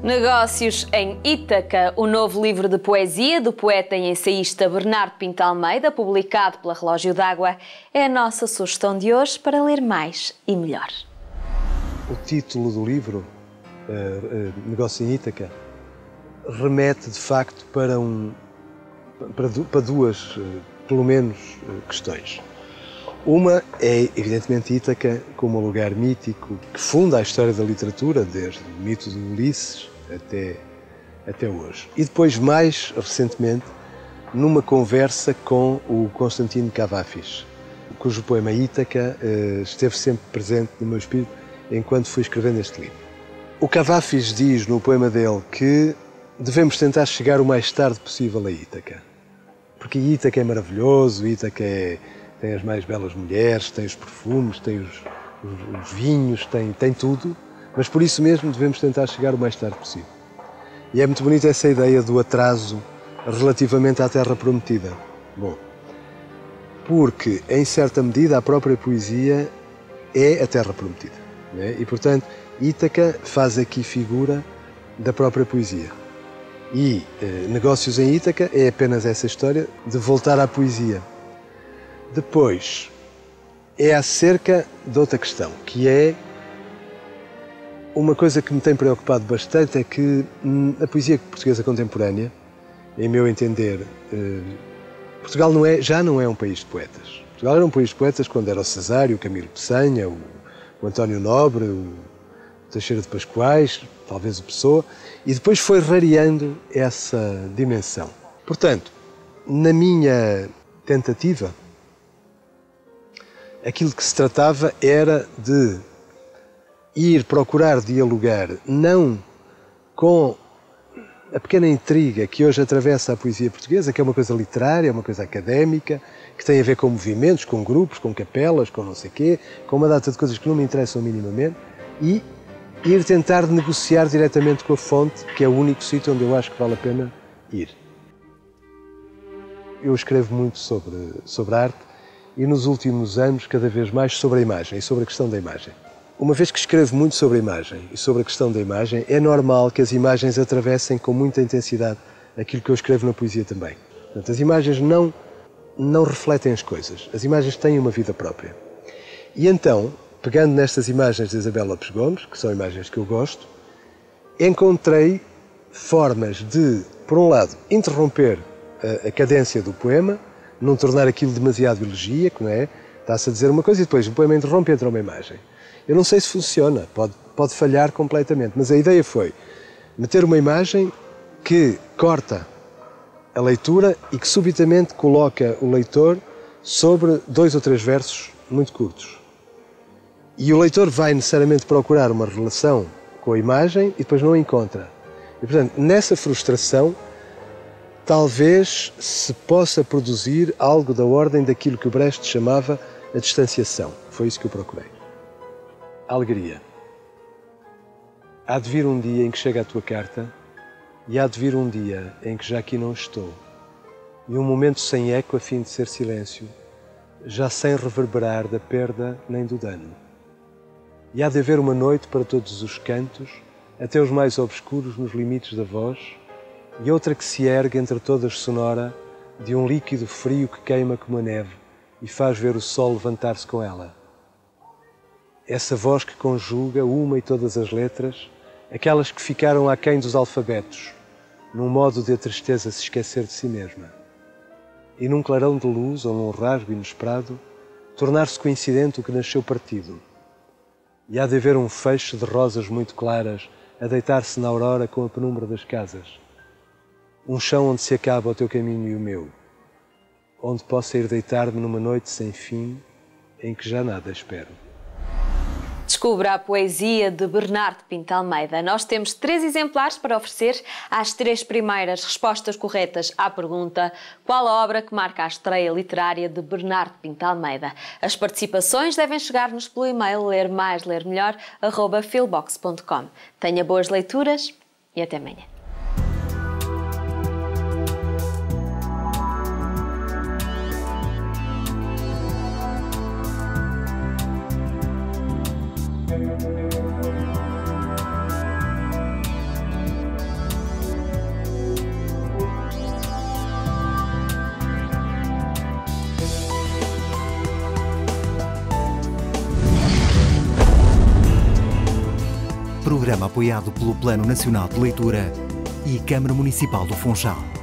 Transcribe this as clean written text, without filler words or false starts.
Negócios em Ítaca, o novo livro de poesia do poeta e ensaísta Bernardo Pinto Almeida, publicado pela Relógio d'Água, é a nossa sugestão de hoje para ler mais e melhor. O título do livro, Negócio em Ítaca, remete de facto para duas, pelo menos, questões. Uma é, evidentemente, Ítaca como um lugar mítico que funda a história da literatura, desde o mito de Ulisses até hoje. E depois, mais recentemente, numa conversa com o Constantino Cavafis, cujo poema Ítaca esteve sempre presente no meu espírito enquanto fui escrevendo este livro. O Cavafis diz no poema dele que devemos tentar chegar o mais tarde possível a Ítaca. Porque Ítaca é maravilhoso, Ítaca tem as mais belas mulheres, tem os perfumes, tem os vinhos, tem tudo, mas por isso mesmo devemos tentar chegar o mais tarde possível. E é muito bonita essa ideia do atraso relativamente à Terra Prometida. Bom, porque, em certa medida, a própria poesia é a Terra Prometida, não é? E, portanto, Ítaca faz aqui figura da própria poesia. E Negócios em Ítaca é apenas essa história de voltar à poesia. Depois, é acerca de outra questão, que é uma coisa que me tem preocupado bastante, é que a poesia portuguesa contemporânea, em meu entender, Portugal já não é um país de poetas. Portugal era um país de poetas quando era o Cesário, o Camilo Peçanha, o António Nobre, o Teixeira de Pascoais, talvez o Pessoa, e depois foi rareando essa dimensão. Portanto, na minha tentativa, aquilo que se tratava era de ir procurar dialogar não com a pequena intriga que hoje atravessa a poesia portuguesa, que é uma coisa literária, uma coisa académica, que tem a ver com movimentos, com grupos, com capelas, com não sei quê, com uma data de coisas que não me interessam minimamente, e ir tentar negociar diretamente com a fonte, que é o único sítio onde eu acho que vale a pena ir. Eu escrevo muito sobre arte, e nos últimos anos, cada vez mais, sobre a imagem e sobre a questão da imagem. Uma vez que escrevo muito sobre a imagem e sobre a questão da imagem, é normal que as imagens atravessem com muita intensidade aquilo que eu escrevo na poesia também. Portanto, as imagens não refletem as coisas, as imagens têm uma vida própria. E então, pegando nestas imagens de Isabel Lopes Gomes, que são imagens que eu gosto, encontrei formas de, por um lado, interromper a cadência do poema, não tornar aquilo demasiado elegíaco, não é? Está-se a dizer uma coisa e depois o poema interrompe e entra uma imagem. Eu não sei se funciona, pode falhar completamente, mas a ideia foi meter uma imagem que corta a leitura e que subitamente coloca o leitor sobre 2 ou 3 versos muito curtos. E o leitor vai necessariamente procurar uma relação com a imagem e depois não a encontra. E, portanto, nessa frustração, talvez se possa produzir algo da ordem daquilo que o Brecht chamava a distanciação. Foi isso que eu procurei. A alegria. Há de vir um dia em que chega a tua carta e há de vir um dia em que já aqui não estou. E um momento sem eco a fim de ser silêncio, já sem reverberar da perda nem do dano. E há de haver uma noite para todos os cantos, até os mais obscuros nos limites da voz, e outra que se ergue entre todas sonora de um líquido frio que queima como a neve e faz ver o sol levantar-se com ela. Essa voz que conjuga uma e todas as letras, aquelas que ficaram aquém dos alfabetos, num modo de a tristeza se esquecer de si mesma. E num clarão de luz ou num rasgo inesperado, tornar-se coincidente o que nasceu partido. E há de haver um feixe de rosas muito claras a deitar-se na aurora com a penumbra das casas. Um chão onde se acaba o teu caminho e o meu, onde possa ir deitar-me numa noite sem fim, em que já nada espero. Descubra a poesia de Bernardo Pinto Almeida. Nós temos 3 exemplares para oferecer às 3 primeiras respostas corretas à pergunta: qual a obra que marca a estreia literária de Bernardo Pinto Almeida? As participações devem chegar-nos pelo e-mail lermais-lermelhor@filbox.com. Tenha boas leituras e até amanhã. programa apoiado pelo Plano Nacional de Leitura e Câmara Municipal do Funchal.